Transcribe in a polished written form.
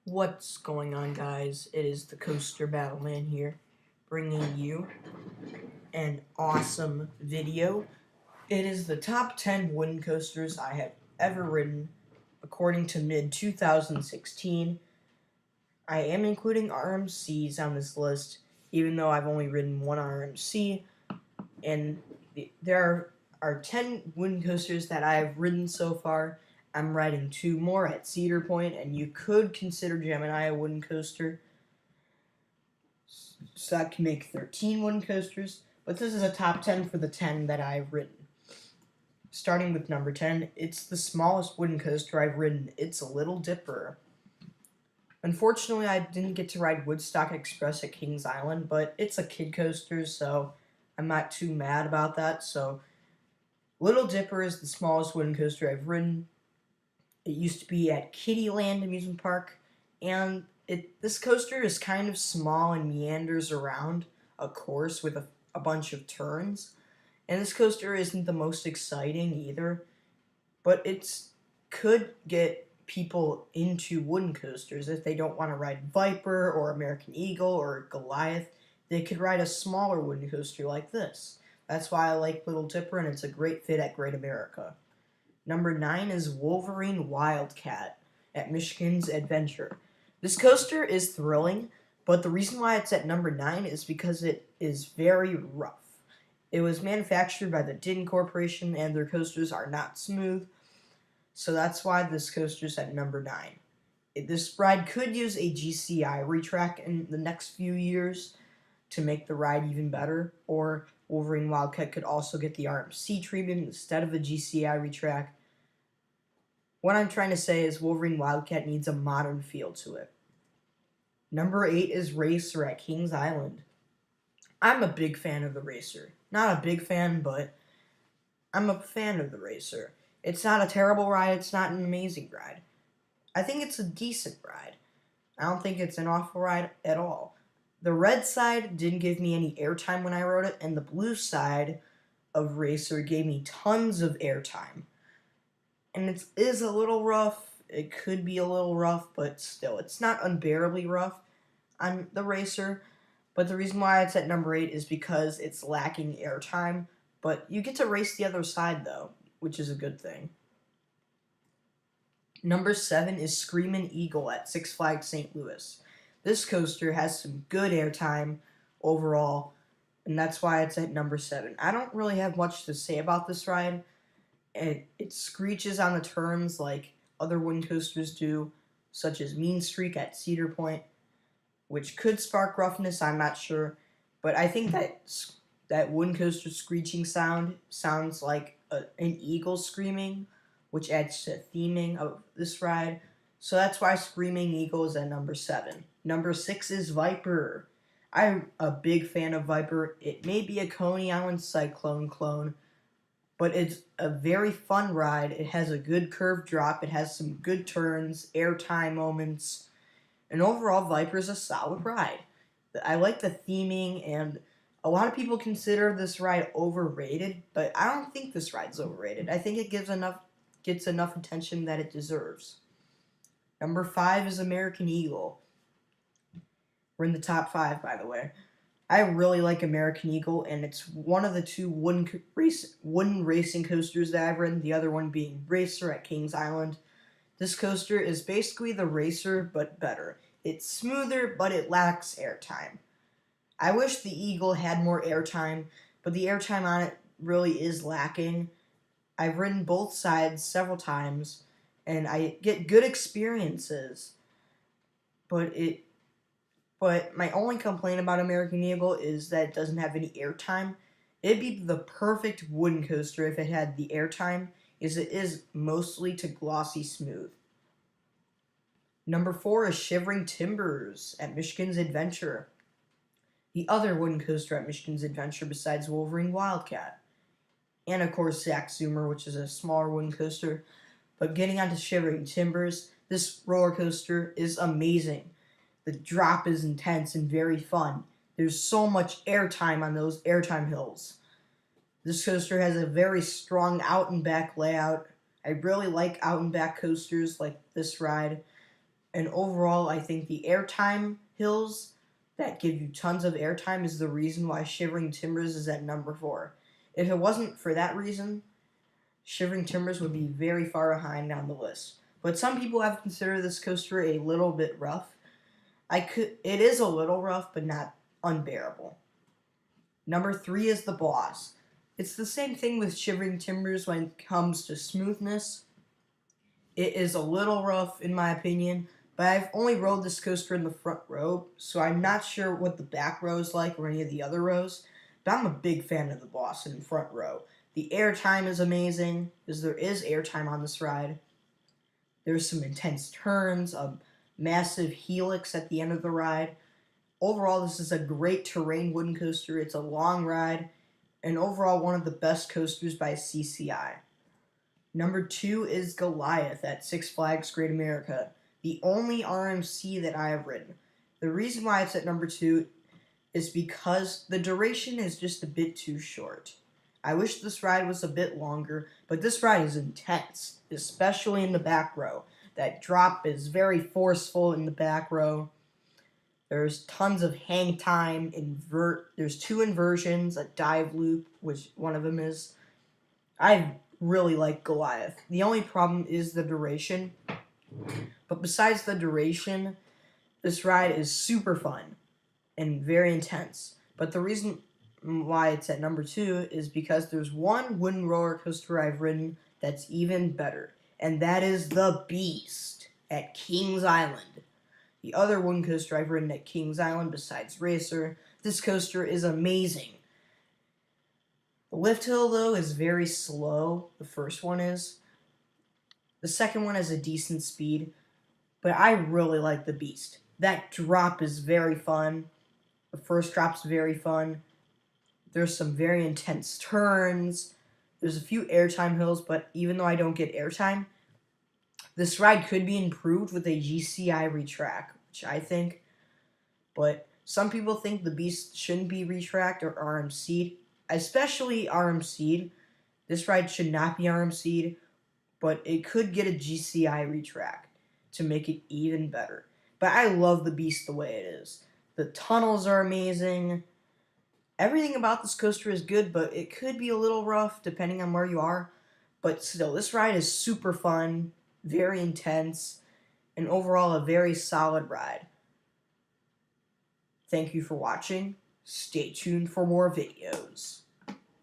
What's going on, guys? It is the Coaster Battleman here, bringing you an awesome video. It is the top 10 wooden coasters I have ever ridden, according to mid-2016. I am including RMCs on this list, even though I've only ridden one RMC, and there are 10 wooden coasters that I have ridden so far. I'm riding 2 more at Cedar Point, and you could consider Gemini a wooden coaster. So that can make 13 wooden coasters, but this is a top 10 for the 10 that I've ridden. Starting with number 10, it's the smallest wooden coaster I've ridden. It's a Little Dipper. Unfortunately, I didn't get to ride Woodstock Express at Kings Island, but it's a kid coaster, so I'm not too mad about that. So, Little Dipper is the smallest wooden coaster I've ridden. It used to be at Kittyland Amusement Park, and this coaster is kind of small and meanders around a course with a bunch of turns. And this coaster isn't the most exciting either, but it could get people into wooden coasters. If they don't want to ride Viper or American Eagle or Goliath, they could ride a smaller wooden coaster like this. That's why I like Little Dipper, and it's a great fit at Great America. Number 9 is Wolverine Wildcat at Michigan's Adventure. This coaster is thrilling, but the reason why it's at number 9 is because it is very rough. It was manufactured by the Ridden Corporation, and their coasters are not smooth, so that's why this coaster's at number 9. This ride could use a GCI retrack in the next few years to make the ride even better, or Wolverine Wildcat could also get the RMC treatment instead of a GCI retrack. What I'm trying to say is Wolverine Wildcat needs a modern feel to it. Number 8 is Racer at Kings Island. I'm a big fan of the Racer. Not a big fan, but I'm a fan of the Racer. It's not a terrible ride, it's not an amazing ride. I think it's a decent ride. I don't think it's an awful ride at all. The red side didn't give me any airtime when I rode it, and the blue side of Racer gave me tons of airtime. And it is a little rough. It could be a little rough, but still, it's not unbearably rough on the Racer. But the reason why it's at number 8 is because it's lacking airtime. But you get to race the other side, though, which is a good thing. Number 7 is Screamin' Eagle at Six Flags St. Louis. This coaster has some good airtime overall, and that's why it's at number 7. I don't really have much to say about this ride. It screeches on the turns like other wooden coasters do, such as Mean Streak at Cedar Point, which could spark roughness, I'm not sure. But I think that wooden coaster screeching sound sounds like an eagle screaming, which adds to the theming of this ride. So that's why Screaming Eagle is at number 7. Number 6 is Viper. I'm a big fan of Viper. It may be a Coney Island Cyclone clone, but it's a very fun ride. It has a good curve drop. It has some good turns, airtime moments, and overall, Viper's a solid ride. I like the theming, and a lot of people consider this ride overrated, but I don't think this ride's overrated. I think it gets enough attention that it deserves. Number 5 is American Eagle. We're in the top 5, by the way. I really like American Eagle, and it's one of the 2 wooden racing coasters that I've ridden, the other one being Racer at Kings Island. This coaster is basically the Racer, but better. It's smoother, but it lacks airtime. I wish the Eagle had more airtime, but the airtime on it really is lacking. I've ridden both sides several times, and I get good experiences, but my only complaint about American Eagle is that it doesn't have any airtime. It'd be the perfect wooden coaster if it had the airtime, as it is mostly to glossy smooth. Number 4 is Shivering Timbers at Michigan's Adventure. The other wooden coaster at Michigan's Adventure besides Wolverine Wildcat. And of course Zack Zoomer, which is a smaller wooden coaster. But getting onto Shivering Timbers, this roller coaster is amazing. The drop is intense and very fun. There's so much airtime on those airtime hills. This coaster has a very strong out and back layout. I really like out and back coasters like this ride. And overall, I think the airtime hills that give you tons of airtime is the reason why Shivering Timbers is at number 4. If it wasn't for that reason, Shivering Timbers would be very far behind on the list. But some people have considered this coaster a little bit rough. It is a little rough, but not unbearable. Number 3 is the Boss. It's the same thing with Shivering Timbers when it comes to smoothness. It is a little rough in my opinion, but I've only rode this coaster in the front row, so I'm not sure what the back row is like or any of the other rows, but I'm a big fan of the Boss in the front row. The airtime is amazing, because there is airtime on this ride. There's some intense turns, a massive helix at the end of the ride. Overall, this is a great terrain wooden coaster. It's a long ride, and overall one of the best coasters by CCI. Number 2 is Goliath at Six Flags Great America, the only RMC that I have ridden. The reason why it's at number 2 is because the duration is just a bit too short. I wish this ride was a bit longer, but this ride is intense, especially in the back row. That drop is very forceful in the back row. There's tons of hang time, there's 2 inversions, a dive loop, which one of them is. I really like Goliath. The only problem is the duration. But besides the duration, this ride is super fun and very intense. But the reason why it's at number 2 is because there's one wooden roller coaster I've ridden that's even better. And that is the Beast at Kings Island. The other wooden coaster I've ridden at Kings Island besides Racer, this coaster is amazing. The lift hill, though, is very slow. The first one is. The second one has a decent speed. But I really like the Beast. That drop is very fun. The first drop's very fun. There's some very intense turns. There's a few airtime hills, but even though I don't get airtime, this ride could be improved with a GCI retrack, which I think. But some people think the Beast shouldn't be retracked or RMC'd. Especially RMC'd. This ride should not be RMC'd, but it could get a GCI retrack to make it even better. But I love the Beast the way it is. The tunnels are amazing. Everything about this coaster is good, but it could be a little rough depending on where you are. But still, this ride is super fun, very intense, and overall a very solid ride. Thank you for watching. Stay tuned for more videos.